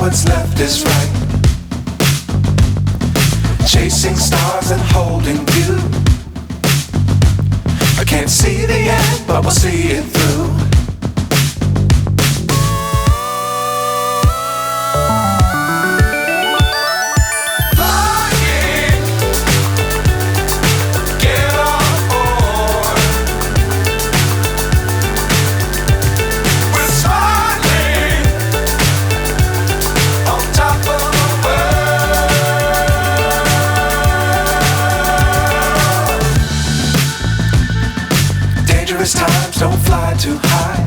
what's left is right. Chasing stars and holding you. I can't see the end, but we'll see it through. Times don't fly too high.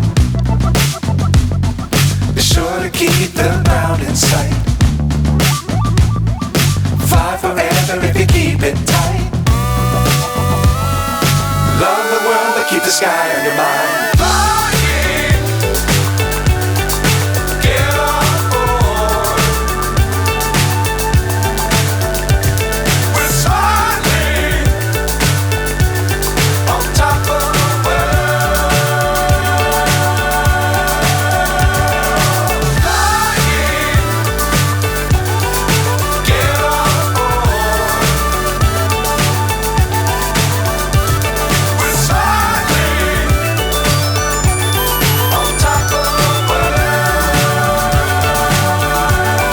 Be sure to keep the ground in sight. Fly forever if you keep it tight. Love the world but keep the sky on your mind.